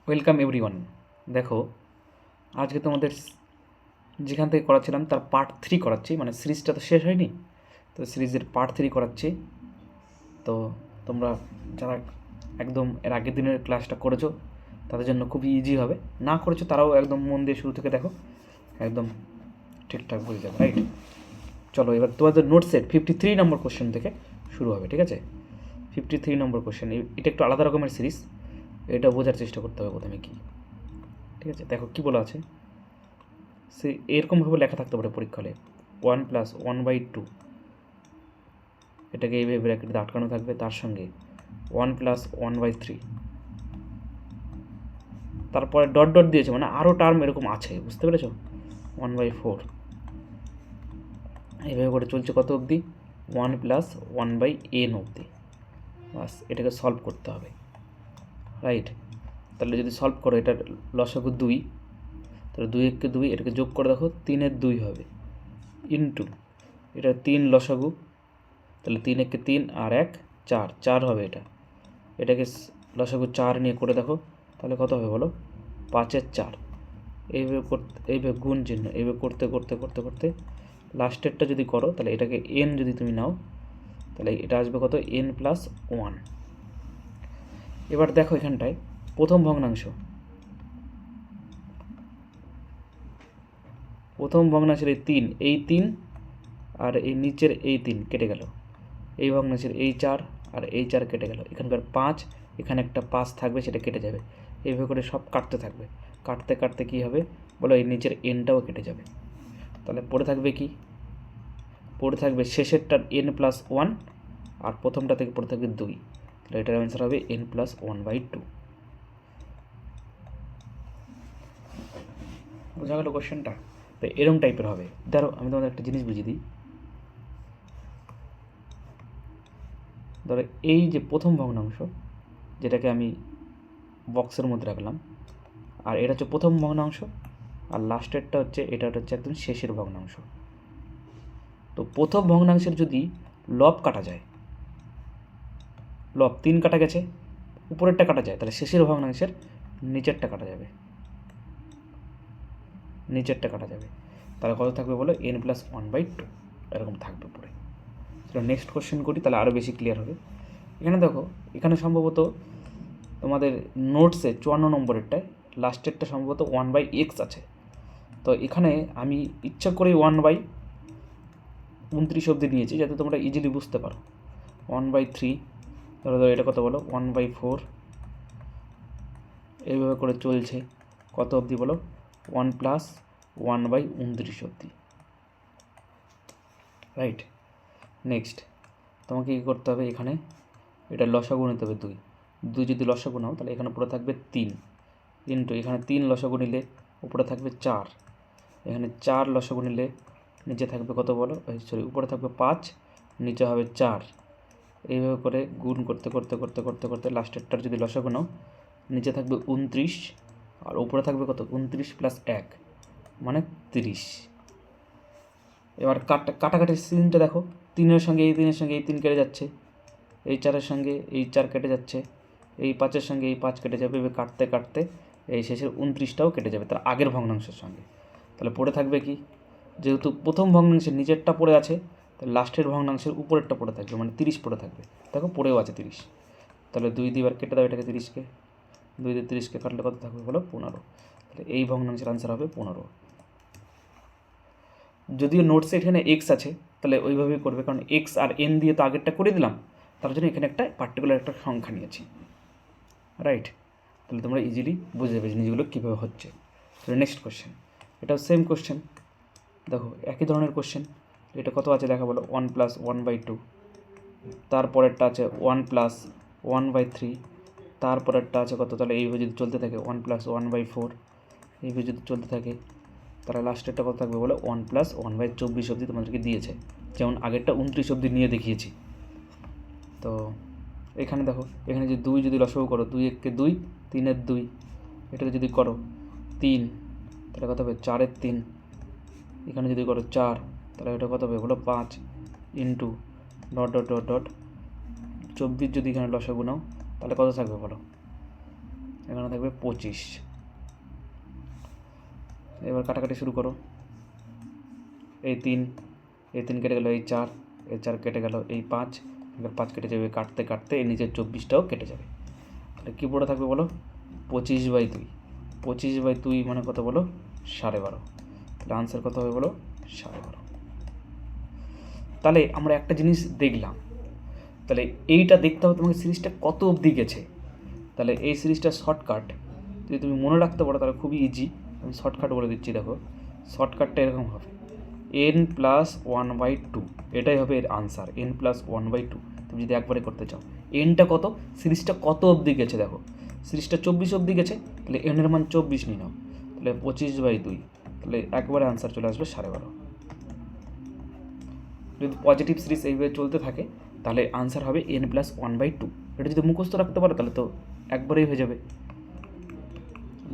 Welcome everyone. দেখো, আজকে তোমাদের যেখান থেকে করাচ্ছিলাম তার পার্ট 3 করাচ্ছি, মানে সিরিজটা তো শেষ হয়নি, তো সিরিজের পার্ট 3 করাচ্ছি। তো তোমরা যারা একদম এর আগের দিনের ক্লাসটা করেছো তাদের জন্য খুবই ইজি হবে, না করেছো তারাও একদম মন দিয়ে শুরু থেকে দেখো, একদম ঠিকঠাক বুঝে যাবে। রাইট, চলো এবার তোমাদের নোটসের 53 নম্বর কোশ্চেন থেকে শুরু হবে। ঠিক আছে, 53 নম্বর কোশ্চেন, এটা একটু আলাদা রকমের সিরিজ, এটা বোঝার চেষ্টা করতে হবে প্রথমে কী। ঠিক আছে, দেখো কী বলা আছে। সে এরকমভাবে লেখা থাকতে পারে পরীক্ষা হলে 1+1/2, এটাকে এইভাবে ব্র্যাকেটে আটকানো থাকবে, তার সঙ্গে 1+1/3, তারপরে ডট ডট দিয়েছে, মানে আরও টার্ম এরকম আছে, বুঝতে পেরেছ। 1/4, এইভাবে করে চলছে কত অবধি, 1+1/n অবধি। বাস, এটাকে সলভ করতে হবে। রাইট, তাহলে যদি সলভ করো, এটার লসাগু 2, তাহলে 2 × 2, এটাকে যোগ করে দেখো 3/2 হবে, ইন্টু এটা 3 লসাগু, তাহলে 3 × 3 আর 1 4, 4 হবে এটা। এটাকে লসাগু 4 নিয়ে করে দেখো, তাহলে কত হবে বলো, 5/4। এইভাবে গুণ চিহ্ন, এইভাবে করতে করতে করতে করতে লাস্টেরটা যদি করো, তাহলে এটাকে n যদি তুমি নাও, তাহলে এটা আসবে কত, n+1। এবার দেখো এখানটায় প্রথম ভগ্নাংশের এই 3 আর এই নিচের এই 3 কেটে গেল, এই ভগ্নাংশের এই 4 আর এই 4 কেটে গেল, এখানকার 5, এখানে একটা 5 থাকবে, সেটা কেটে যাবে। এইভাবে করে সব কাটতে থাকবে, কাটতে কাটতে কী হবে বলো, এই নিচের এনটাও কেটে যাবে। তাহলে পড়ে থাকবে কি, পড়ে থাকবে শেষেরটার n+1, আর প্রথমটা থেকে পড়ে থাকবে 2, তাহলে এটার অ্যান্সার হবে n+1/2। বোঝা গেল কোশ্চেনটা? তো এরম টাইপের হবে। ধরো আমি তোমাদের একটা জিনিস বুঝিয়ে দিই। ধরো এই যে প্রথম ভগ্নাংশ, যেটাকে আমি বক্সের মধ্যে রাখলাম, আর এটা হচ্ছে প্রথম ভগ্নাংশ, আর লাস্টেরটা হচ্ছে, এটা হচ্ছে একদম শেষের ভগ্নাংশ। তো প্রথম ভগ্নাংশের যদি লব কাটা যায়, লব 3 কাটা গেছে, উপরেরটা কাটা যায়, তাহলে শেষের ভগ্নাংশের নিচেরটা কাটা যাবে, তাহলে কত থাকবে বলো, n+1/2 এরকম থাকবে পরে। চলো নেক্সট কোশ্চেন করি, তাহলে আরও বেশি ক্লিয়ার হবে। এখানে দেখো, এখানে সম্ভবত তোমাদের নোটসে 54 নম্বরেরটায় লাস্টেরটা সম্ভবত 1/x আছে। তো এখানে আমি ইচ্ছা করে 1/29 অবধি নিয়েছি, যাতে তোমরা ইজিলি বুঝতে পারো। 1/3, ধরো এটা কত বলো, 1/4, এইভাবে করে চলছে কত অবধি বলো, 1+1/29 অবধি। রাইট, নেক্সট তোমাকে কী করতে হবে, এখানে এটা লসাগু নিতে হবে 2 যদি লসাগু নাও, তাহলে এখানে পড়ে থাকবে 3, ইন্টু এখানে 3 লসাগু নিলে উপরে থাকবে 4, এখানে 4 লসাগু নিলে নিচে থাকবে কত বলো, উপরে থাকবে 5, নিচে হবে 4। এইভাবে করে গুণ করতে করতে করতে করতে করতে লাস্টেরটার যদি লসাগু নাও, নিচে থাকবে 29, আর উপরে থাকবে কত, 29 + 1 মানে 30। এবার কাটাকাটির সিনটা দেখো, 3-এর সঙ্গে এই 3-এর সঙ্গে এই 3 কেটে যাচ্ছে, এই 4-এর সঙ্গে এই 4 কেটে যাচ্ছে, এই 5-এর সঙ্গে এই 5 কেটে যাবে, এবার কাটতে কাটতে এই শেষের 29টাও কেটে যাবে তার আগের ভগ্নাংশের সঙ্গে। তাহলে পড়ে থাকবে কি, যেহেতু প্রথম ভগ্নাংশের নিচেরটা পড়ে আছে, তাহলে লাস্টের ভগ্নাংশের উপরেরটা পড়ে থাকবে, মানে 30 পড়ে থাকবে। দেখো পড়েও আছে 30, তাহলে 2 দিয়ে এবার কেটে দাও এটাকে, 30কে 2 দিয়ে 30কে কাটলে কত থাকবে বলো, 15। তাহলে এই ভগ্নাংশের আনসার হবে 15। যদিও নোটসে এখানে এক্স আছে, তাহলে ওইভাবেই করবে, কারণ এক্স আর এন দিয়ে তো আগেরটা করে দিলাম, তার জন্য এখানে একটা পার্টিকুলার একটা সংখ্যা নিয়েছি। রাইট, তাহলে তোমরা ইজিলি বুঝে যাবে জিনিসগুলো কীভাবে হচ্ছে। তাহলে নেক্সট কোশ্চেন, এটাও সেম কোশ্চেন, দেখো একই ধরনের কোশ্চেন। এটা কত আছে দেখা বলো, 1+1/2, তারপরেরটা আছে 1+1/3, তারপরেরটা আছে কত, তাহলে এইভাবে যদি চলতে থাকে 1+1/4, এইভাবে যদি চলতে থাকে, তাহলে লাস্টেরটা কত থাকবে বলো, 1+1/24 অবধি তোমাদেরকে দিয়েছে, যেমন আগেরটা 29 অবধি নিয়ে দেখিয়েছি। তো এখানে দেখো, এখানে যে 2 যদি লসাগু করো, 2 × 2, 3/2, এটাকে যদি করো 3, তাহলে কত হবে 4/3, এখানে যদি করো 4, তাহলে এটা কত হবে বলো 5, into dot dot dot dot 24 যদি এখানে লসাগু নাও, তাহলে কত থাকবে বলো, এখানে থাকবে 25। এবার কাটাকাটি শুরু করো। এই 3 কেটে গেল, এই 4 কেটে গেল, এই 5 5 কেটে যাবে, কাটতে কাটতে এই নিচের 24টাও কেটে যাবে। তাহলে কী পড়ে থাকবে বলো? 25/2। 25/2 মানে কত বলো? 12.5। তাহলে আনসার কত হবে বলো? 12.5। তাহলে আমরা একটা জিনিস দেখলাম, তাহলে এইটা দেখতে হবে তোমাকে সিরিজটা কত অবধি গেছে। তাহলে এই সিরিজটা শর্টকাট যদি তুমি মনে রাখতে পারো তাহলে খুবই ইজি। আমি শর্টকাট বলে দিচ্ছি, দেখো শর্টকাটটা এরকম হবে, n+1/2, এটাই হবে এর আনসার, n+1/2। তুমি যদি একবারে করতে চাও, এনটা কত, সিরিজটা কত অবধি গেছে, দেখো সিরিজটা 24 অবধি গেছে, তাহলে এনের মান 24 নিয়ে নাও, তাহলে 25/2, তাহলে একবারে আনসার চলে আসবে 12.5। যদি পজিটিভ সিরিজ এইভাবে চলতে থাকে তাহলে আনসার হবে n+1/2। এটা যদি মুখস্থ রাখতে পারো তাহলে তো একবারেই হয়ে যাবে।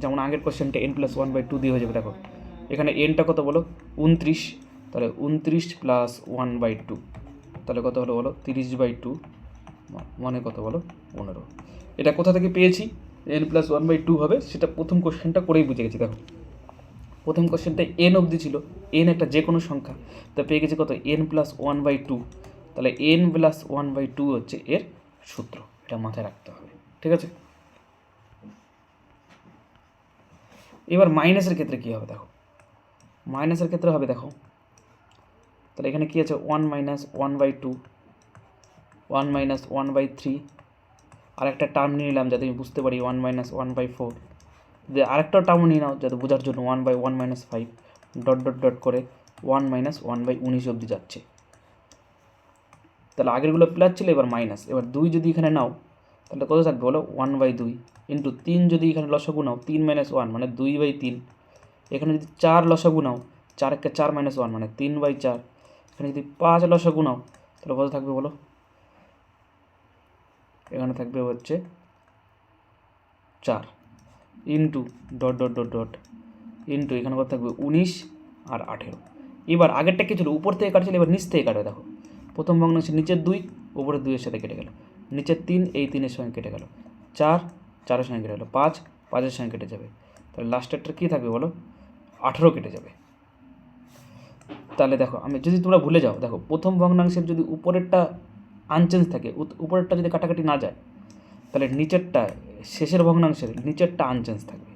যেমন আগের কোশ্চেনটা n+1/2 দিয়ে হয়ে যাবে। দেখো এখানে এনটা কত বলো? 29, তাহলে 29 + 1/2, তাহলে কত হলো বলো? 30/2, মানে কত বলো? 15। এটা কোথা থেকে পেয়েছি n+1/2 হবে, সেটা প্রথম কোশ্চেনটা করেই বুঝে গেছি। দেখো প্রথম কোশ্চেনটা এন অবধি ছিল, এন একটা যে কোনো সংখ্যা, তা পেয়ে গেছি কত? n+1/2। তাহলে n+1/2 হচ্ছে এর সূত্র, এটা মাথায় রাখতে হবে, ঠিক আছে? এবার মাইনাসের ক্ষেত্রে কী হবে দেখো, মাইনাসের ক্ষেত্রে হবে দেখো, তাহলে এখানে কী আছে? 1-1/2, 1-1/3, আর একটা টার্ম নিয়ে নিলাম যাতে আমি বুঝতে পারি 1-1/4, যে আরেকটাও টার্ম নিয়ে নাও যাতে বোঝার জন্য 1/1-5, ডট ডট ডট করে 1-1/19 অবধি যাচ্ছে। তাহলে আগেরগুলো প্লাস ছিল, এবার মাইনাস। এবার 2 যদি এখানে নাও তাহলে কত থাকবে বলো? 1/2 ইন্টু 3 যদি এখানে লসাগু নাও, 3-1 মানে 2/3। এখানে যদি 4 লসাগু নাও, 4-কে 4-1 মানে 3/4। এখানে যদি 5 লসাগু নাও তাহলে কত থাকবে বলো? এখানে থাকবে হচ্ছে 4 into dot dot dot dot into এখানে কত থাকবে? 19 আর 18। এবার আগেরটা কী ছিল? উপর থেকে কাটছিল, এবার নিচ থেকে কাটবে। দেখো প্রথম ভগ্নাংশের নিচের 2 উপরের 2-এর সাথে কেটে গেল, নিচের 3 এই 3-এর সঙ্গে কেটে গেল, 4 4-এর সঙ্গে কেটে গেল, 5 5-এর সঙ্গে কেটে যাবে। তাহলে লাস্টেরটা কী থাকবে বলো? 18 কেটে যাবে। তাহলে দেখো আমি যদি তোমরা ভুলে যাও, দেখো প্রথম ভগ্নাংশের যদি উপরেরটা আনচেঞ্জ থাকে, উপরেরটা যদি কাটাকাটি না যায়, তাহলে নিচেরটা, শেষের ভগ্নাংশের নিচেরটা আনচেঞ্জ থাকবে।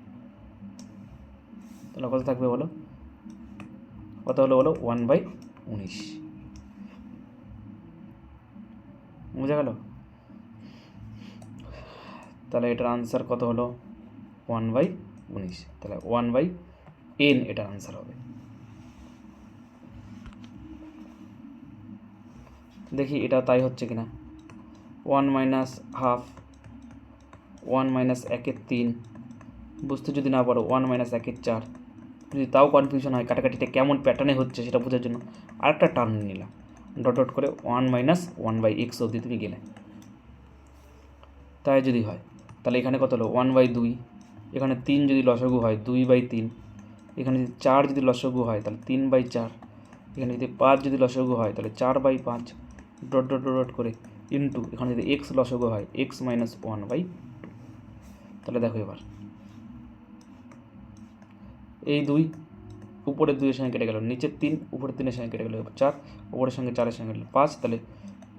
তাহলে কত থাকবে বলো? কত হলো বলো? 1/19। বুঝা গেল? তাহলে এটার আনসার কত হলো? 1/19। তাহলে 1/n এটার আনসার হবে। দেখি এটা তাই হচ্ছে কিনা। 1-12, 1-1/3, বুঝতে যদি না পারো 1-1/4, যদি তাও কনফিউশন হয় কাটাকাটিটা কেমন প্যাটার্নে হচ্ছে সেটা বোঝার জন্য আরেকটা টার্ম নিয়ে নিলাম, ডট ডট করে 1-1/x অবধি তুমি গেলে। তাই যদি হয় তাহলে এখানে কত হলো? 1/2। এখানে 3 যদি লসাগু হয় 2/3। এখানে যদি 4 যদি লসাগু হয় তাহলে 3/4। এখানে যদি 5 যদি লসাগু হয় তাহলে 4/5, ডট ডট ডট করে ইন্টু এখানে যদি x লসাগু হয় x-1/2। তাহলে দেখো এবার এই 2 উপরের 2-এর সঙ্গে কেটে গেল, নিচের 3 উপরের 3-এর সঙ্গে কেটে গেল, 4 উপরের সঙ্গে 4-এর সঙ্গে গেল 5, তাহলে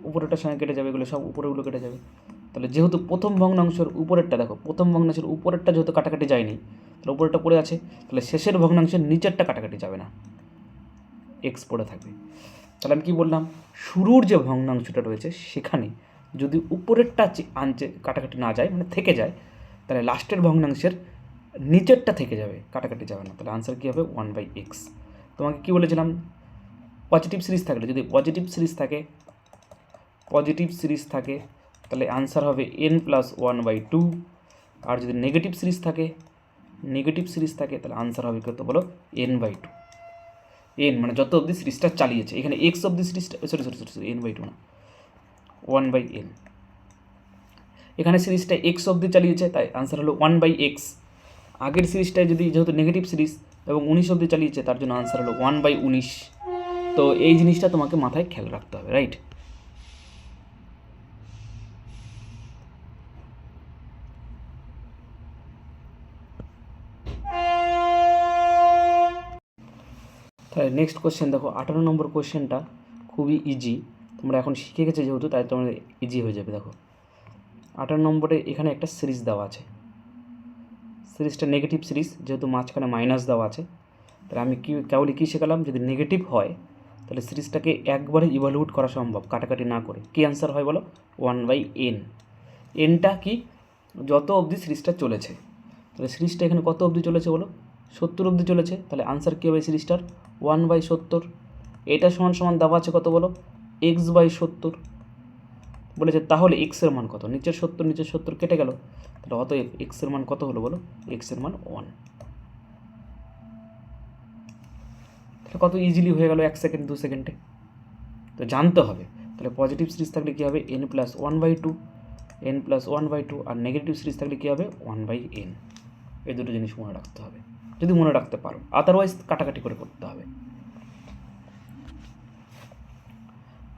উপরেরটার সঙ্গে কেটে যাবে, এগুলো সব উপরেগুলো কেটে যাবে। তাহলে যেহেতু প্রথম ভগ্নাংশের উপরেরটা, দেখো প্রথম ভগ্নাংশের উপরেরটা যেহেতু কাটাকাটি যায়নি, তাহলে উপরেরটা পড়ে আছে, তাহলে শেষের ভগ্নাংশের নিচেরটা কাটাকাটি যাবে না, এক্স পড়ে থাকবে। তাহলে আমি কী বললাম? শুরুর যে ভগ্নাংশটা রয়েছে সেখানে যদি উপরেরটা কাটাকাটি না যায়, মানে থেকে যায়, তাহলে লাস্টের ভগ্নাংশের নিচেরটা থেকে যাবে, কাটাকাটি যাবে না। তাহলে আনসার কী হবে? 1/x। তোমাকে কী বলেছিলাম? পজিটিভ সিরিজ থাকলে, যদি পজিটিভ সিরিজ থাকে তাহলে আনসার হবে n+1/2। আর যদি নেগেটিভ সিরিজ থাকে তাহলে আনসার হবে কত বলো? n/2। এন মানে যত অবধি সিরিজটা চালিয়েছে, এখানে এক্স অবধি সিরিজটা, সরি n/2 না, 1/n। এখানে সিরিজটা এক্স অবধি চালিয়েছে, তাই আনসার হলো 1/x। আগের সিরিজটায় যদি যেহেতু নেগেটিভ সিরিজ এবং 19 অবধি চালিয়েছে, তার জন্য আনসার হলো 1/19। তো এই জিনিসটা তোমাকে মাথায় খেয়াল রাখতে হবে, রাইট? তাহলে নেক্সট কোশ্চেন দেখো, 18 নম্বর কোশ্চেনটা খুবই ইজি, তোমরা এখন শিখে গেছে যেহেতু তাই তোমাদের ইজি হয়ে যাবে। দেখো 18 নম্বরে এখানে একটা সিরিজ দেওয়া আছে, সিরিজটা নেগেটিভ সিরিজ, যেহেতু মাঝখানে মাইনাস দেওয়া আছে, তাহলে আমি কেবলই কী শেখালাম, যদি নেগেটিভ হয় তাহলে সিরিজটাকে একবারে ইভালুয়েট করা সম্ভব কাটাকাটি না করে। কী অ্যান্সার হয় বলো? 1/n। এনটা কি? যত অবধি সিরিজটা চলেছে, তাহলে সিরিজটা এখানে কত অবধি চলেছে বলো? 70 অবধি চলেছে, তাহলে আনসার কী হবে সিরিজটার? 1/70। এটা সমান সমান দেওয়া আছে কত বলো? x/70 বলেছে। তাহলে এক্সের মান কত? নিচের 70 কেটে গেল, তাহলে অতএব এক্সের মান কত হলো বলো? এক্সের মান 1। তাহলে কত ইজিলি হয়ে গেল 1 সেকেন্ড 2 সেকেন্ডে। তো জানতে হবে, তাহলে পজিটিভ সিরিজ থাকলে কী হবে? n+1/2, n+1/2, আর নেগেটিভ সিরিজ থাকলে কী হবে? 1/n। এই দুটো জিনিস মনে রাখতে হবে, যদি মনে রাখতে পারো, আদারওয়াইজ কাটাকাটি করে করতে হবে।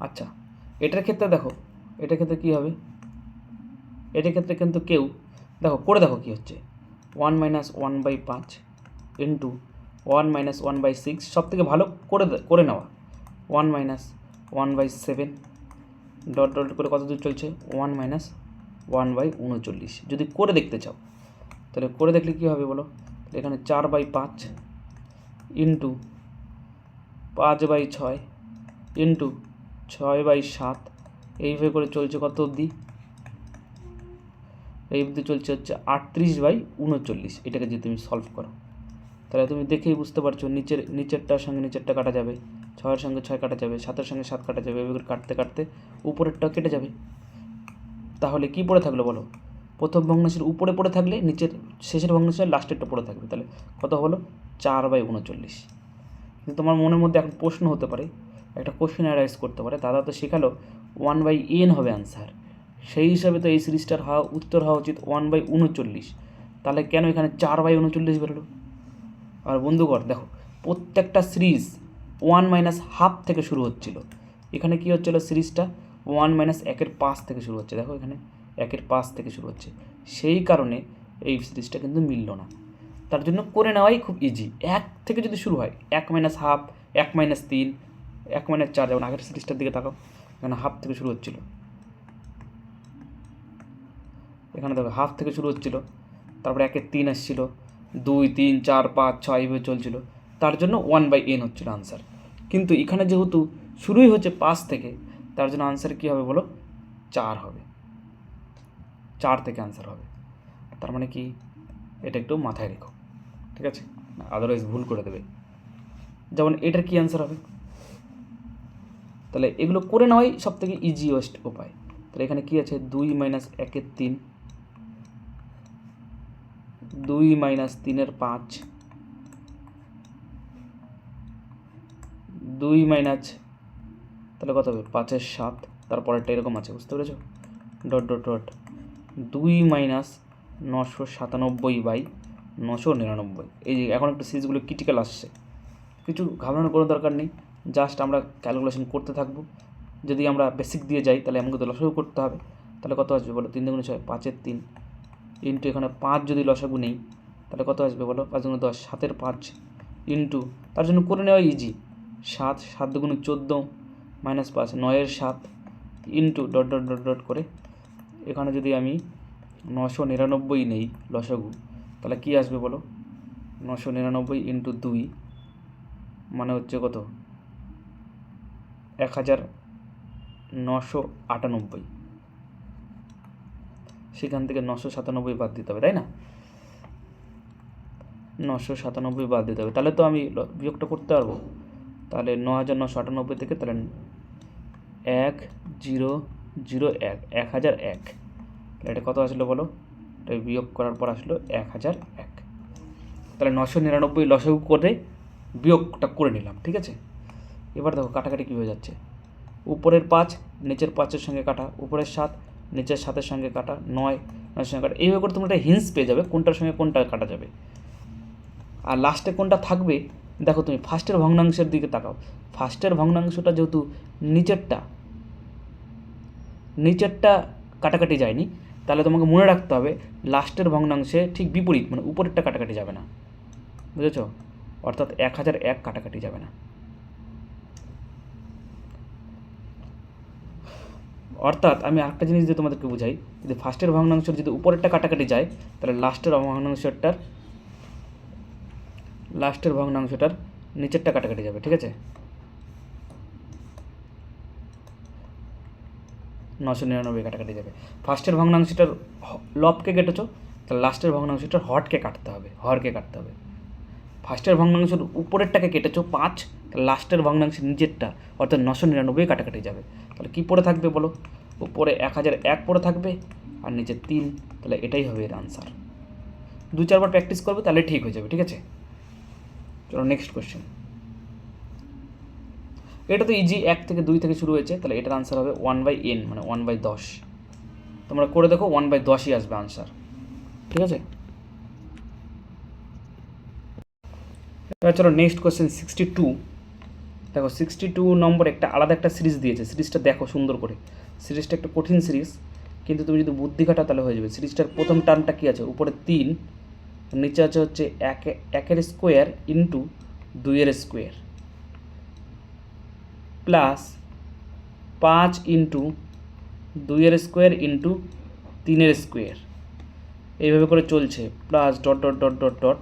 আচ্ছা, এটার ক্ষেত্রে দেখো, এটার ক্ষেত্রে কী হবে? এটার ক্ষেত্রে কিন্তু কেউ দেখো করে দেখো কী হচ্ছে, 1-1/5 ইন্টু 1-1/6, সব থেকে ভালো করে নেওয়া 1-1/7 ডট ডট করে কত দূর চলছে? 1-1/39। যদি করে দেখতে চাও তাহলে করে দেখলে কী হবে বলো? এখানে 4/5 ইন্টু 5/6 ইন্টু 6/7, এইভাবে করে চলছে কত অবধি? এই অবধি চলছে হচ্ছে 38/39। এটাকে যদি তুমি সলভ করো তাহলে তুমি দেখেই বুঝতে পারছো, নিচেরটার সঙ্গে নিচেরটা কাটা যাবে, 6-এর সঙ্গে 6 কাটা যাবে, 7-এর সঙ্গে 7 কাটা যাবে, এভাবে কাটতে কাটতে উপরেরটাও কেটে যাবে। তাহলে কি পড়ে থাকলো বলো? প্রথম ভগ্নাংশের উপরে পড়ে থাকলে নিচের শেষের ভগ্নাংশের লাস্টেরটা পড়ে থাকবে, তাহলে কত হলো? 4/39। কিন্তু তোমার মনের মধ্যে এখন প্রশ্ন হতে পারে, একটা কোশ্চেন অ্যারাইজ করতে পারে, দাদা তো শেখালো 1/n হবে অ্যান্সার, সেই হিসাবে তো এই সিরিজটার উত্তর হওয়া উচিত 1/39, তাহলে কেন এখানে 4/39 বেরোলো? আর বন্ধুগণ দেখো, প্রত্যেকটা সিরিজ 1-1/2 থেকে শুরু হচ্ছিল, এখানে কী হচ্ছিলো? সিরিজটা 1-1/5 থেকে শুরু হচ্ছে। দেখো এখানে 1/5 থেকে শুরু হচ্ছে, সেই কারণে এই সিরিজটা কিন্তু মিলল না। তার জন্য করে নেওয়াই খুব ইজি। 1 থেকে যদি শুরু হয়, 1-1/2, 1-3, 1-4, যেমন আগের সিরিজটার দিকে তাকাও, এখানে হাফ থেকে শুরু হচ্ছিল, এখানে দেখো হাফ থেকে শুরু হচ্ছিল, তারপরে 1-3 আসছিল, 2, 3, 4, 5, 6 এইভাবে চলছিল, তার জন্য 1/n হচ্ছিল আনসার। কিন্তু এখানে যেহেতু শুরুই হচ্ছে 5 থেকে, তার জন্য আনসার কী হবে বলো? 4 হবে, 4 থেকে আনসার হবে। তার মানে কি? এটা একটু মাথায় রেখো, ঠিক আছে? আদারওয়াইজ ভুল করে দেবে। যেমন এটার কি অ্যান্সার হবে? তাহলে এগুলো করে নেওয়াই সব থেকে ইজিয়েস্ট উপায়। তাহলে এখানে কি আছে? 2-1/3, 2-3/5, 2 তাহলে কত হবে? 5/7, তারপরেরটা এরকম আছে, বুঝতে পেরেছো? Dot dot dot 2-997/999। এই যে এখন একটু সিরিজগুলো ক্রিটিক্যাল আসছে, কিছু ঘাবড়ানোর কোনো দরকার নেই, জাস্ট আমরা ক্যালকুলেশন করতে থাকবো। যদি আমরা বেসিক দিয়ে যাই তাহলে আমাকে তো লসাগু করতে হবে, তাহলে কত আসবে বলো? 3×6, 5/3 ইন্টু এখানে 5 যদি লসাগু নেই তাহলে কত আসবে বলো? 5×10, 7/5 ইন্টু, তার জন্য করে নেওয়া easy, 7, 7×14 -5, 9/7 into dot dot dot dot করে এখানে যদি আমি 999 নেই লসাগু, তাহলে কি আসবে বলো? 999 ইন্টু 2 মানে হচ্ছে কত? 1998। সেখান থেকে 997 বাদ দিতে হবে, তাই না? 997 বাদ দিতে হবে, তাহলে তো আমি বিয়োগটা করতে পারবো। তাহলে 9998 থেকে তাহলে 1001, 1001, তাহলে এটা কত আসলো বলো? এটা বিয়োগ করার পর আসলো 1001। তাহলে 999 লসাগু করে বিয়োগটা করে নিলাম, ঠিক আছে? এবার দেখো কাটাকাটি কী হয়ে যাচ্ছে, উপরের 5 নিচের 5-এর সঙ্গে কাটা, উপরের 7 নিচের 7-এর সঙ্গে কাটা, 9-9-এর সঙ্গে কাটা, এইভাবে করে তোমরা একটা হিন্টস পেয়ে যাবে কোনটার সঙ্গে কোনটা কাটা যাবে। আর লাস্টে কোনটা থাকবে দেখো, তুমি ফার্স্টের ভগ্নাংশের দিকে তাকাও, ফার্স্টের ভগ্নাংশটা যেহেতু নিচেরটা কাটাকাটি যায়নি, তাহলে তোমাকে মনে রাখতে হবে লাস্টের ভগ্নাংশে ঠিক বিপরীত, মানে উপরেরটা কাটাকাটি যাবে না, বুঝেছ? অর্থাৎ 1001 কাটাকাটি যাবে না। অর্থাৎ আমি আরেকটা জিনিস দিয়ে তোমাদেরকে বোঝাই, যদি ফার্স্টের ভগ্নাংশের যদি উপরেরটা কাটাকাটি যায় তাহলে লাস্টের ভগ্নাংশটার নিচেরটা কাটাকাটি যাবে, ঠিক আছে? 999 কাটাকাটি যাবে। ফার্স্টের ভগ্নাংশটার লবকে কেটেছো, তাহলে লাস্টের ভগ্নাংশটার হরকে কাটতে হবে। ফার্স্টের ভগ্নাংশের উপরেরটাকে কেটেছো 5, লাস্টের ভগ্নাংশের নিচেরটা অর্থাৎ 999 কাটাকাটি যাবে। তাহলে কী পড়ে থাকবে বলো? উপরে 1001 পড়ে থাকবে আর নিচে 3, তাহলে এটাই হবে এর আনসার। 2-4 বার প্র্যাকটিস করবে তাহলে ঠিক হয়ে যাবে, ঠিক আছে? চলো নেক্সট কোয়েশ্চেন। এটা তো ইজি, 1 থেকে 2 থেকে শুরু হয়েছে, তাহলে এটার আনসার হবে 1/n মানে 1/10। তোমরা করে দেখো 1/10ই আসবে আনসার, ঠিক আছে? এবার চলো নেক্সট কোয়েশ্চেন 62। দেখো 62 নম্বর একটা আলাদা একটা সিরিজ দিয়েছে। সিরিজটা দেখো সুন্দর করে। সিরিজটা একটা কঠিন সিরিজ, কিন্তু তুমি যদি বুদ্ধি খাটাও তাহলে হয়ে যাবে। সিরিজটার প্রথম টার্মটা কী আছে? উপরে 3, নিচে আছে হচ্ছে 1 square into 2 square plus 5 into 2 square into 3 square, এইভাবে করে চলছে। Plus dot dot dot dot dot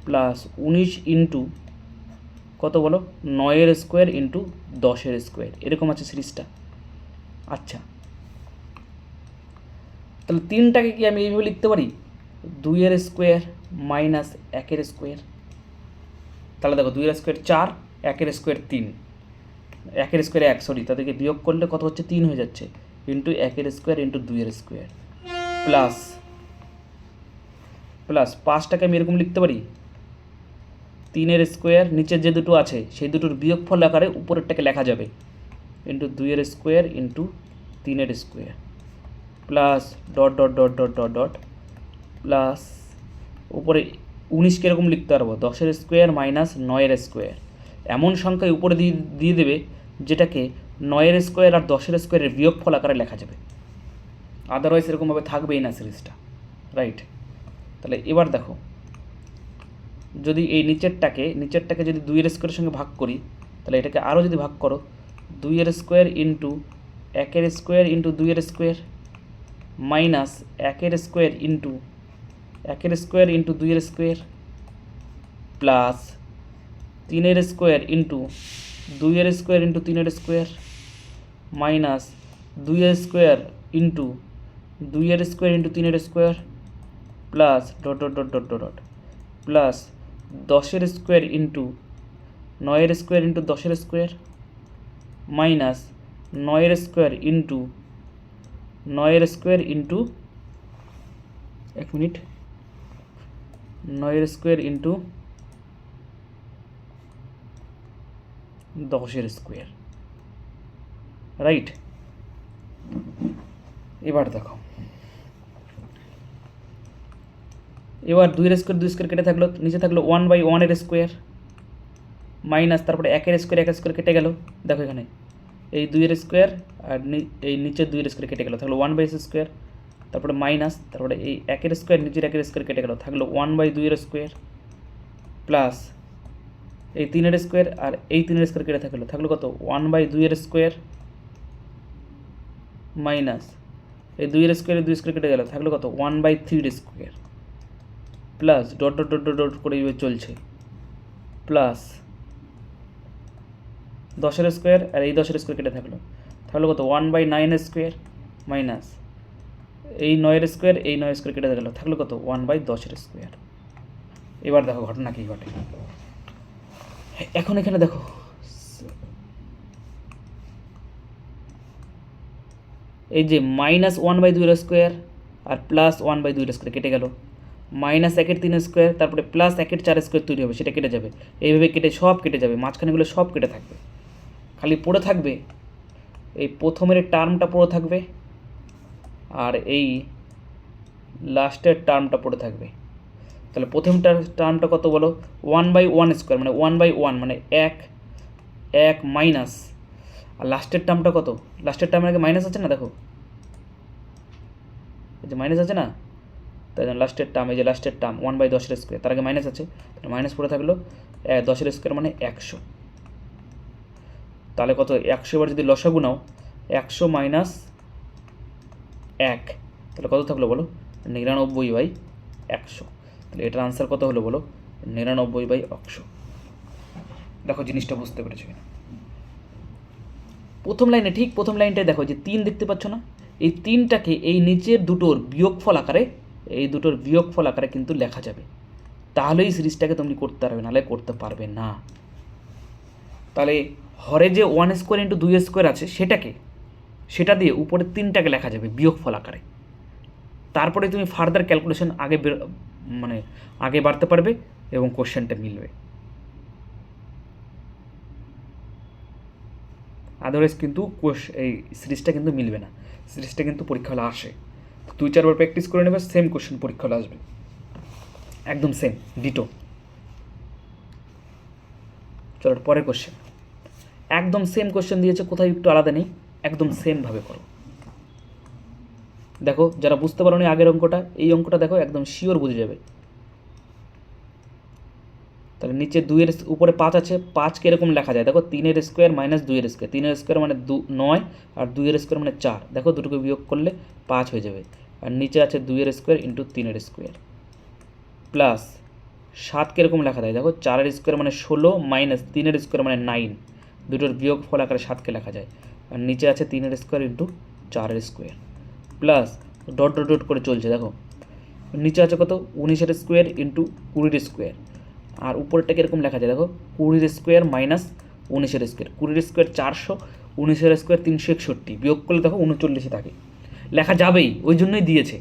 plus 19 into কত বলো? 9 স্কোয়ার ইন্টু 10 স্কোয়ার, এরকম আছে সিরিজটা। আচ্ছা, তাহলে 3টাকে কি আমি এইভাবে লিখতে পারি? 2 স্কোয়ার মাইনাস 1 স্কোয়ার। তাহলে দেখো 2 স্কোয়ার 4, 1 স্কোয়ার 3, 1 স্কোয়ার 1, সরি, তাদেরকে বিয়োগ করলে কত হচ্ছে? 3 হয়ে যাচ্ছে, into 1 square into 2 square plus 5টাকে আমি এরকম লিখতে পারি 3 স্কোয়ার, নিচের যে দুটো আছে সেই দুটোর বিয়োগফল আকারে উপরেরটাকে লেখা যাবে, into 2 square into 3 square plus dot dot dot dot dot dot plus উপরে 19কে এরকম লিখতে পারবো 10 স্কোয়ার মাইনাস 9 স্কোয়ার। এমন সংখ্যায় উপরে দিয়ে দেবে যেটাকে 9 স্কোয়ার আর 10 স্কোয়ারের বিয়োগফল আকারে লেখা যাবে, আদারওয়াইজ এরকমভাবে থাকবেই না সিরিজটা, রাইট? তাহলে এবার দেখো, যদি এই নিচেরটাকে যদি 2 স্কোয়ারের সঙ্গে ভাগ করি, তাহলে এটাকে আরও যদি ভাগ করো 2 square into 1 square into 2 square minus 1 square into 1 square into 2 square plus 3 square into 2 square into 3 square minus 2 square into 2 square into 3 square plus dot dot dot dot dot plus 10 square into 9 square into 10 square minus 9 square into 9 square into 9 square into 10 square, right? এবার দেখো, এবার 2 square কেটে থাকলো, নিচে থাকলো 1/1 square minus তারপরে 1 square কেটে গেল। দেখো এখানে এই 2 স্কোয়ার আর এই নিচের 2 স্কোয়ার কেটে গেল, থাকলো 1/s স্কোয়ার, তারপরে মাইনাস তারপরে এই 1 স্কোয়ার নিচের 1 স্কোয়ার কেটে গেল, থাকলো 1/2 স্কোয়ার প্লাস এই 3 স্কোয়ার আর এই 3 স্কোয়ার কেটে থাকলো কত? 1/2 স্কোয়ার মাইনাস এই 2 স্কোয়ারে 2 স্কোয়ার কেটে গেল, থাকলো কত? 1/3 square plus dot dot dot dot করে এইভাবে চলছে, প্লাস 10 স্কোয়ার আর এই 10 স্কোয়ার কেটে থাকলো কত? 1/9 স্কোয়ার মাইনাস এই 9 স্কোয়ার এই 9 স্কোয়ার কেটে গেল, থাকলো কত? 1/10 স্কোয়ার। এবার দেখো ঘটনা কী ঘটে। এখন এখানে দেখো এই যে মাইনাস 1/2 স্কোয়ার আর প্লাস 1/2 স্কোয়ার কেটে গেল, মাইনাস 1 3 স্কোয়ার তারপরে প্লাস 1 4 স্কোয়ার তৈরি হবে, সেটা কেটে যাবে, এইভাবে সব কেটে যাবে, মাঝখানেগুলো সব কেটে থাকবে, খালি পড়ে থাকবে এই প্রথমের টার্মটা পড়ে থাকবে আর এই লাস্টের টার্মটা পড়ে থাকবে। তাহলে প্রথমটার টার্মটা কত বলো? 1/1 স্কোয়ার মানে 1/1 মানে 1 মাইনাস, আর লাস্টের টার্মটা কত? লাস্টের টার্মের আগে মাইনাস আছে না, দেখো এই যে মাইনাস আছে না, তাই জন্য লাস্টের টার্ম, এই যে লাস্টের টার্ম 1/10 তার আগে মাইনাস আছে, তাহলে মাইনাস পড়ে থাকলো 10 মানে 100। তাহলে কত, 100 এবার যদি লসাগু নাও 100 মাইনাস 1, তাহলে কত থাকলো বলো, 99/100। তাহলে এটার আনসার কত হলো বলো, 99/100। দেখো জিনিসটা বুঝতে পেরেছো কিনা। প্রথম লাইনে, ঠিক প্রথম লাইনটাই দেখো যে 3 দেখতে পাচ্ছ না, এই 3টাকে এই নিচের দুটোর বিয়োগফল আকারে, এই দুটোর বিয়োগফল আকারে কিন্তু লেখা যাবে, তাহলেই সিরিজটাকে তুমি করতে পারবে, নাহলে করতে পারবে না। তাহলে হরে যে 1² ইন্টু 2² আছে সেটা দিয়ে উপরের 3টাকে লেখা যাবে বিয়োগফল আকারে, তারপরে তুমি ফার্দার ক্যালকুলেশন আগে বাড়তে পারবে এবং কোশ্চেনটা মিলবে। আদারওয়াইজ কিন্তু এই সিরিজটা কিন্তু মিলবে না, সিরিজটা কিন্তু পরীক্ষা হলে আসে, 2-4 বার প্র্যাকটিস করে নেবে, সেম কোশ্চেন পরীক্ষা হলে আসবে, একদম সেম ডিটো। চলো পরের কোশ্চেন, একদম সেম কোশ্চেন দিয়েছে, কোথায় একটু আলাদা নেই, একদম সেমভাবে করো। দেখো যারা বুঝতে পারো নি আগের অঙ্কটা, এই অঙ্কটা দেখো একদম শিওর বুঝে যাবে। তাহলে নিচে 2-এর উপরে 5 আছে, 5কে এরকম লেখা যায়, দেখো 3² মাইনাস 2² 3² মানে 9 আর 2² মানে 4, দেখো দুটোকে বিয়োগ করলে 5 হয়ে যাবে। আর নিচে আছে 2² ইন্টু 3² প্লাস 7কে এরকম লেখা যায়, দেখো 4² মানে 16 মাইনাস 3² মানে 9, দুটোর বিয়োগ ফল আকারে 7কে লেখা যায়। আর নিচে আছে 3² into 4² plus dot dot dot করে চলছে, দেখো নিচে আছে কত 19² ইন্টু 20² আর উপরেরটাকে এরকম লেখা যায়, দেখো 20² মাইনাস 19², 20² 400, 19² 361, বিয়োগ করলে দেখো 39 থাকে, লেখা যাবেই, ওই জন্যই দিয়েছে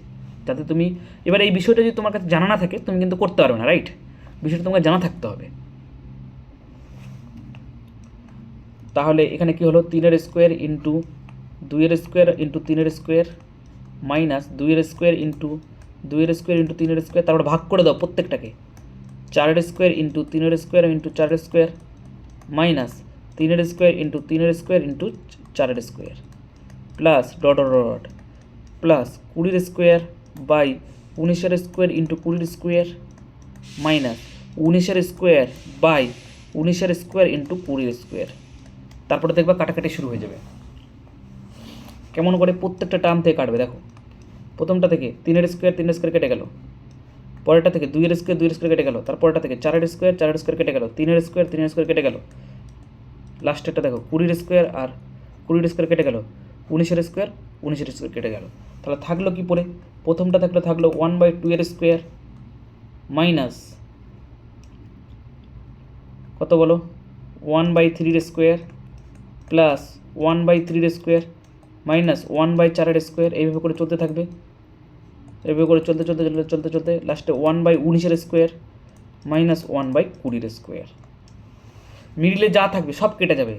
যাতে তুমি, এবার এই বিষয়টা যদি তোমার কাছে জানা না থাকে তুমি কিন্তু করতে পারবে না, রাইট, বিষয়টা তোমাকে জানা থাকতে হবে। তাহলে এখানে কি হলো, 3² into 2² into 3² minus 2² into 2² into 3², তারপর ভাগ করে দাও প্রত্যেকটাকে, 4² into 3² into 4² minus 3² into 3² into 4² plus dot dot dot plus 20² by 19² into 20² minus 19² by 19² into 20²। তারপরে দেখবা কাটাকাটি শুরু হয়ে যাবে, কেমন করে প্রত্যেকটা টার্ম থেকে কাটবে। দেখো প্রথমটা থেকে 3² কেটে গেল, পরেরটা থেকে 2² কেটে গেল, তারপরটা থেকে 4² কেটে গেল, 3² কেটে গেল, লাস্টেরটা দেখো 20² আর 20² কেটে গেল, 19² কেটে গেল। তাহলে থাকলো কি পরে, প্রথমটা থাকলো 1/2² মাইনাস কত বলো 1/3² প্লাস 1/3² মাইনাস 1/4², এইভাবে করে চলতে থাকবে, এভাবে করে চলতে চলতে চলতে চলতে চলতে লাস্টে 1/19² মাইনাস 1/20², মিডিলে যা থাকবে সব কেটে যাবে।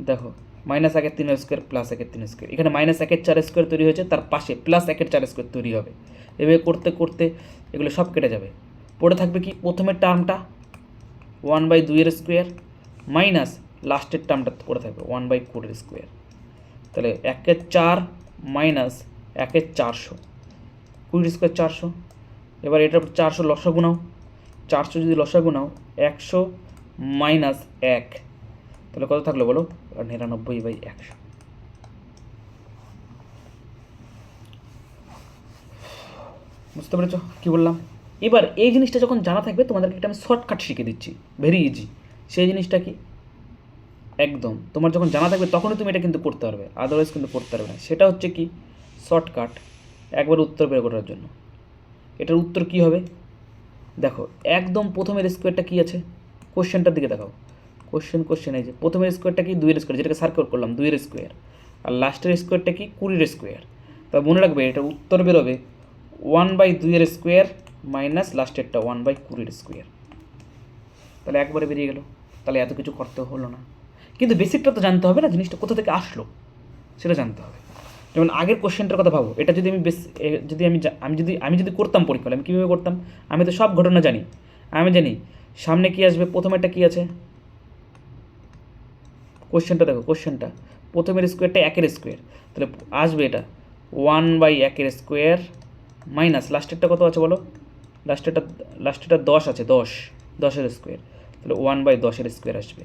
দেখো মাইনাস 1/3² প্লাস 1/3², এখানে মাইনাস 1/4² তৈরি হয়েছে, তার পাশে প্লাস 1/4² তৈরি হবে, এভাবে করতে করতে এগুলো সব কেটে যাবে। পড়ে থাকবে কি, প্রথমের টার্মটা 1/2² মাইনাস লাস্টের টার্মটা পড়ে থাকবে 1/4²। তাহলে 1/4 মাইনাস 1/400, 20² 400, এবার এটার 400 লসাগু নাও, 400 যদি লসাগু নাও 100 মাইনাস 1, তাহলে কত থাকলো বলো, 99/100। বুঝতে পেরেছো কী বললাম? এবার এই জিনিসটা যখন জানা থাকবে তোমাদেরকে একটা আমি শর্টকাট শিখে দিচ্ছি, ভেরি ইজি। সেই জিনিসটা কি, একদম তোমার যখন জানা থাকবে তখনই তুমি এটা কিন্তু করতে পারবে, আদারওয়াইজ কিন্তু করতে পারবে না। সেটা হচ্ছে কি, শর্টকাট একবার উত্তর বের করার জন্য। এটার উত্তর কি হবে, দেখো একদম প্রথমের স্কোয়ারটা কী আছে, কোশ্চেনটার দিকে দেখাও, কোশ্চেন এই যে প্রথমের স্কোয়ারটা কি 2² যেটাকে সার্কেল করলাম 2² আর লাস্টের স্কোয়ারটা কি 20²। তা মনে রাখবে এটা উত্তর বেরোবে 1/2² মাইনাস লাস্টেরটা 1/20²। তাহলে একবারে বেরিয়ে গেল, তাহলে এত কিছু করতে হলো না। কিন্তু বেসিকটা তো জানতে হবে না, জিনিসটা কোথা থেকে আসলো সেটা জানতে হবে। যেমন আগের কোশ্চেনটার কথা ভাবো, এটা যদি আমি যদি করতাম পরীক্ষা, আমি কীভাবে করতাম, আমি তো সব ঘটনা জানি, আমি জানি সামনে কি আসবে, প্রথমেরটা কি আছে, কোশ্চেনটা দেখো, কোশ্চেনটা প্রথমের স্কোয়ারটা 1² তাহলে আসবে এটা 1/1² মাইনাস লাস্টেরটা কত আছে বলো, লাস্টেরটা 10 আছে, 10 এর স্কোয়ার, তাহলে 1/10 এর স্কোয়ার আসবে,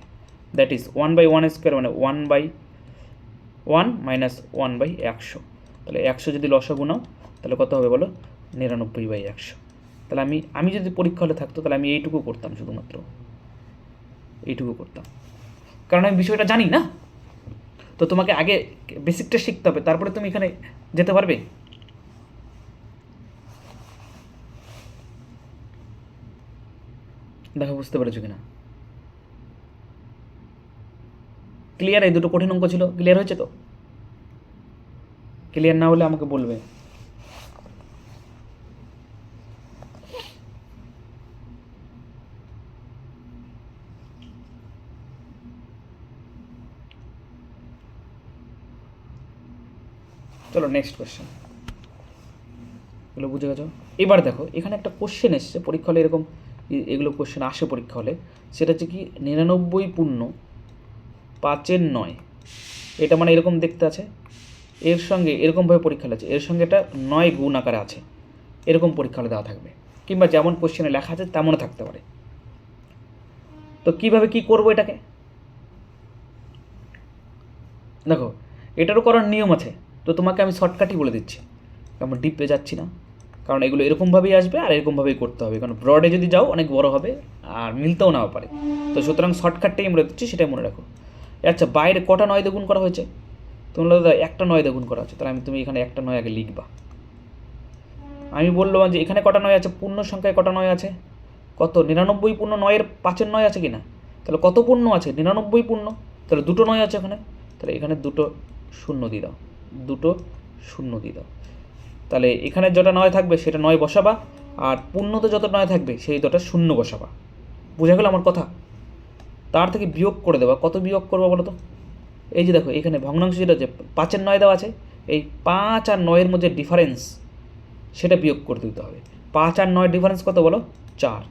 দ্যাট ইজ 1/1 স্কোয়ার মানে 1/1 মাইনাস 1/100, তাহলে 100 যদি লসাগু নাও তাহলে কত হবে বলো, 99/100। তাহলে আমি যদি পরীক্ষা হলে থাকতো তাহলে আমি এইটুকু করতাম, শুধুমাত্র এইটুকু করতাম, কারণ আমি বিষয়টা জানি না। তো তোমাকে আগে বেসিকটা শিখতে হবে, তারপরে তুমি এখানে যেতে পারবে। দেখো বুঝতে পেরেছো কিনা, ক্লিয়ার? এই দুটো কঠিন অঙ্ক ছিল, ক্লিয়ার হয়েছে তো? ক্লিয়ার না হলে আমাকে বলবে। চলো নেক্সট কোয়েশ্চেন, এগুলো বুঝে গেছো? এবার দেখো এখানে একটা কোশ্চেন এসছে পরীক্ষা হলে, এরকম এগুলো কোশ্চেন আসে পরীক্ষা হলে, সেটা হচ্ছে কি 99.5/9, এটা মানে এরকম দেখতে আছে, এর সঙ্গে এরকমভাবে পরীক্ষা আছে, এর সঙ্গে এটা 9 গুণ আকারে আছে, এরকম পরীক্ষা হলে দেওয়া থাকবে, কিংবা যেমন কোশ্চেনে লেখা আছে তেমনও থাকতে পারে। তো কীভাবে কী করবো এটাকে, দেখো এটারও করার নিয়ম আছে, তো তোমাকে আমি শর্টকাটই বলে দিচ্ছি, আমি ডিপে যাচ্ছি না, কারণ এগুলো এরকমভাবেই আসবে আর এরকমভাবেই করতে হবে, কারণ ব্রডে যদি যাও অনেক বড় হবে আর মিলতেও নাও পারে, তো সুতরাং শর্টকাটটাই আমি বলে দিচ্ছি, সেটাই মনে রাখো। আচ্ছা বাইরে কটা 9 দ্বিগুণ করা হয়েছে, তোমরা দাদা একটা 9 দ্বিগুণ করা আছে, তাহলে তুমি এখানে একটা 9 আগে লিখবা। আমি বললাম যে এখানে কটা 9 আছে, পূর্ণ সংখ্যায় কটা 9 আছে, কত 99 পূর্ণ 9-এর 5-এর 9 আছে কি না, তাহলে কত পূর্ণ আছে 99 পূর্ণ, তাহলে দুটো 9 আছে এখানে, তাহলে এখানে দুটো শূন্য দিয়ে দাও, দুটো শূন্য দিয়ে দাও, তাহলে এখানে যেটা 9 থাকবে সেটা 9 বসাবা, আর পূর্ণতে যত 9 থাকবে সেই দুটো শূন্য বসাবা। বুঝা গেল আমার কথা? তার থেকে বিয়োগ করে দেবা, কত বিয়োগ করবো বলো তো? এই যে দেখো এখানে ভগ্নাংশ যেটা আছে 5-এর 9 দেওয়া আছে, এই 5 আর 9-এর মধ্যে ডিফারেন্স সেটা বিয়োগ করে দিতে হবে। 5 আর 9 ডিফারেন্স কত বলো, 4,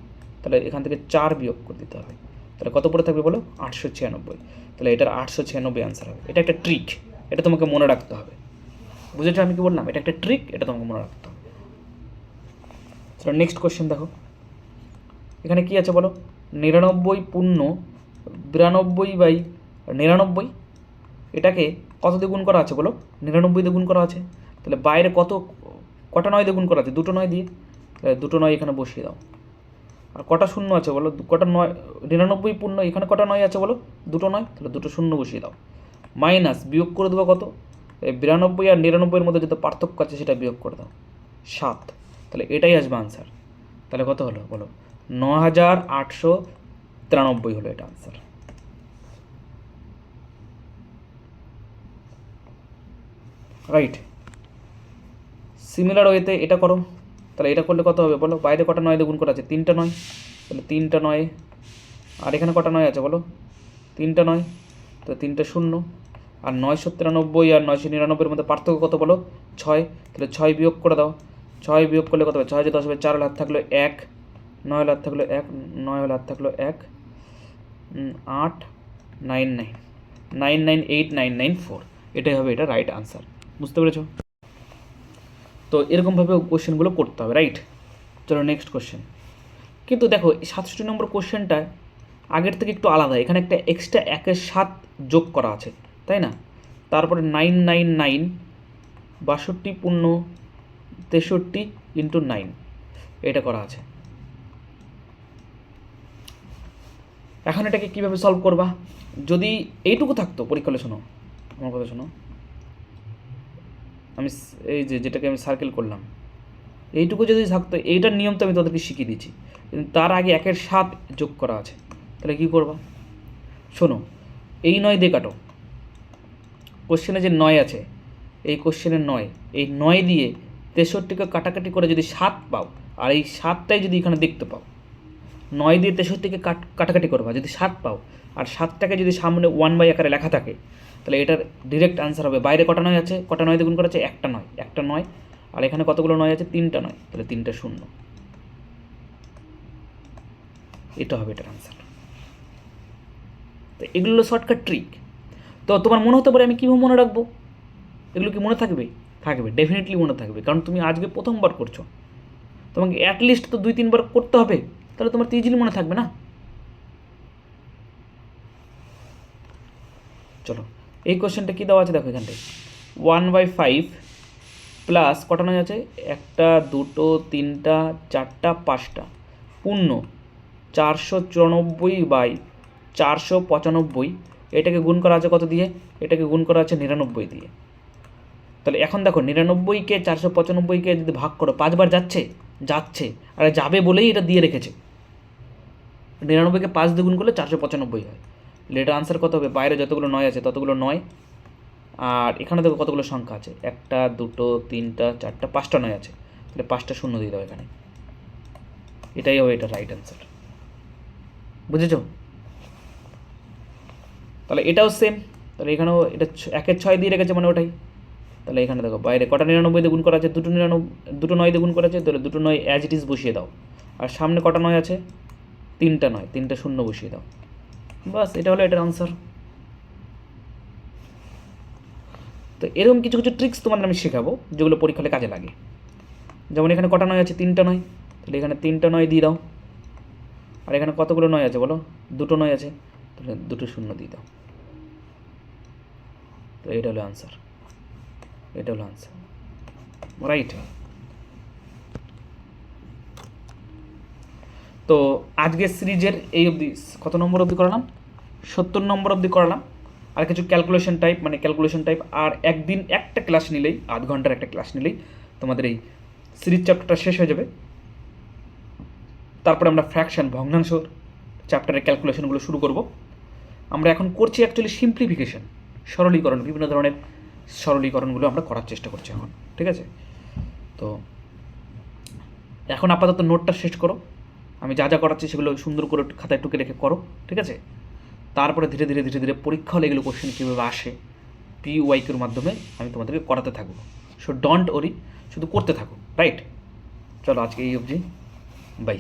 তাহলে এখান থেকে 4 বিয়োগ করে দিতে হবে, তাহলে কত পড়ে থাকবে বলো, 896, তাহলে এটার 896 আনসার হবে। এটা একটা ট্রিক, এটা তোমাকে মনে রাখতে হবে, বুঝেছো আমি কি বললাম? এটা একটা ট্রিক, এটা তোমাকে মনে রাখতে হবে। চলো নেক্সট কোয়েশ্চেন দেখো, এখানে কি আছে বলো, 99 পূর্ণ 92/99, এটাকে কত দিয়ে গুণ করা আছে বলো, 99 দিয়ে গুণ করা আছে, তাহলে বাইরে কটা 9 দিয়ে গুণ করা আছে, দুটো 9 দিয়ে, তাহলে দুটো 9 এখানে বসিয়ে দাও। আর কটা শূন্য আছে বলো, কটা 9, 99 পূর্ণ এখানে কটা 9 আছে বলো, দুটো 9, তাহলে দুটো শূন্য বসিয়ে দাও, মাইনাস বিয়োগ করে দেবো কত, এই 92 আর 99-এর মধ্যে যত পার্থক্য আছে সেটা বিয়োগ করে দাও, 7, তাহলে এটাই আসবে আনসার। তাহলে কত হলো বলো, 9893 হলো এটা আনসার। রাইট, সিমিলার ওয়েতে এটা করো, তাহলে এটা করলে কত হবে বলো, বাইরে কটা 9 দিয়ে গুণ করা আছে, 3টা 9, তাহলে 3টা 9, আর এখানে কটা 9 আছে বলো, 3টা 9, তো 3টা শূন্য, আর 993 আর 999-এর মধ্যে পার্থক্য কত বলো, 6, তাহলে 6 বিয়োগ করে দাও, 6 বিয়োগ করলে কত হবে, 6 10 হবে, 4 হাত থাকলো 1, 9 হাত থাকলো 1, 9 হাত থাকলো 1, 8 9 99894, এটাই হবে এটা রাইট আনসার। বুঝতে পেরেছো? তো এরকমভাবে কোশ্চেনগুলো করতে হবে, রাইট? চলো নেক্সট কোশ্চেন, কিন্তু দেখো 67 নম্বর কোশ্চেনটা আগের থেকে একটু আলাদা, এখানে একটা এক্সট্রা 1-এর 7 যোগ করা আছে, তাই না? তারপরে 999 62 পূর্ণ 63 ইন্টু 9 এটা করা আছে। এখন এটাকে কীভাবে সলভ করবা, যদি এইটুকু থাকতো পরীক্ষা হলে, শোনো আমার কথা শোনো, আমি এই যেটাকে আমি সার্কেল করলাম, এইটুকু যদি থাকতো, এইটার নিয়ম তো আমি তোদেরকে শিখিয়ে দিচ্ছি, কিন্তু তার আগে 1-এর 7 যোগ করা আছে, তাহলে কী করবা শোনো, এই 9 দিয়ে কাটো, কোশ্চেনে যে 9 আছে, এই কোশ্চেনে 9, এই 9 দিয়ে 63কে কাটাকাটি করে যদি 7 পাও, আর এই 7টাই যদি এখানে দেখতে পাও, 9 দিয়ে 63কে কাটাকাটি করবা, যদি 7 পাও, আর 7টাকে যদি সামনে 1 আকারে লেখা থাকে, তাহলে এটার ডিরেক্ট আনসার হবে, বাইরে কটা 9 আছে, কটা 9 দিয়ে গুণ করা আছে, একটা 9, আর এখানে কতগুলো 9 আছে, 3টা 9, তাহলে 3টা শূন্য, এটা হবে এটার আনসার। তো এগুলো শর্টকাট ট্রিক, তো তোমার মনে হতে পারে আমি কীভাবে মনে রাখবো, এগুলো কি মনে থাকবে? থাকবে, ডেফিনেটলি মনে থাকবে, কারণ তুমি আজকে প্রথমবার করছো, তোমাকে অ্যাটলিস্ট তো 2-3 বার করতে হবে, তাহলে তোমার তো ইজিলি মনে থাকবে না। চলো এই কোশ্চেনটা কী দেওয়া আছে দেখো এখান থেকে, 1/5 প্লাস কটা নয় আছে, 1 2 3 4 5টা পূর্ণ 494/495, এটাকে গুণ করা আছে কত দিয়ে, এটাকে গুণ করা আছে 99 দিয়ে। তাহলে এখন দেখো 99কে 495কে যদি ভাগ করো 5 বার যাচ্ছে, যাচ্ছে, আর যাবে বলেই এটা দিয়ে রেখেছে। 99কে 5 দিয়ে গুণ করলে 495 হয়। এটার আনসার কত হবে, বাইরে যতগুলো 9 আছে ততগুলো 9, আর এখানে দেখো কতগুলো সংখ্যা আছে, 1 2 3 4 5টা 9 আছে, তাহলে 5টা শূন্য দিয়ে দাও এখানে, এটাই হবে এটা রাইট অ্যান্সার। বুঝেছ? তাহলে এটাও সেম, তাহলে এখানেও এটা 1-এর 6 দিয়ে রেখেছে মানে ওটাই। তাহলে এখানে দেখো বাইরে কটা 99 দিয়ে গুণ করা আছে, 2 9 দিয়ে গুণ করা আছে, তাহলে 2 9 অ্যাজ ইট ইজ বসিয়ে দাও, আর সামনে কটা 9 আছে, 3টা 9, 3টা শূন্য বসিয়ে দাও, বাস এটা হলো এটার আনসার। তো এরকম কিছু কিছু ট্রিক্স তোমাদের আমি শেখাবো যেগুলো পরীক্ষাতে কাজে লাগে। যেমন এখানে কটা 9 আছে, 3টা 9, তাহলে এখানে 3টা 9 দিয়ে দাও, আর এখানে কতগুলো 9 আছে বলো, 2টো 9 আছে, তাহলে 2টো শূন্য দিয়ে দাও। তো এটা হলো আনসার, এটা হলো আনসার, রাইট। তো আজকের সিরিজের এই অবধি কত নম্বর অবধি করালাম, 70 নম্বর অবধি করালাম। আর কিছু ক্যালকুলেশন টাইপ, আর একদিন একটা ক্লাস নিলেই, আধ ঘন্টার একটা ক্লাস নিলেই তোমাদের এই সিরিজ চ্যাপ্টারটা শেষ হয়ে যাবে। তারপরে আমরা ফ্র্যাকশন, ভগ্নাংশ চ্যাপ্টারের ক্যালকুলেশনগুলো শুরু করব। আমরা এখন করছি অ্যাকচুয়ালি সিম্পলিফিকেশন, সরলীকরণ, বিভিন্ন ধরনের সরলীকরণগুলো আমরা করার চেষ্টা করছি এখন, ঠিক আছে? তো এখন আপাতত নোটটা শেষ করো, আমি যা যা করাচ্ছি সেগুলো সুন্দর করে খাতায় টুকে রেখে করো, ঠিক আছে? তারপরে ধীরে ধীরে পরীক্ষা হলে এগুলো কোশ্চেন কীভাবে আসে PYQর মাধ্যমে আমি তোমাদেরকে করাতে থাকবো। সো ডোন্ট ওরি, শুধু করতে থাকো, রাইট? চলো আজকে এই অবধি, বাই।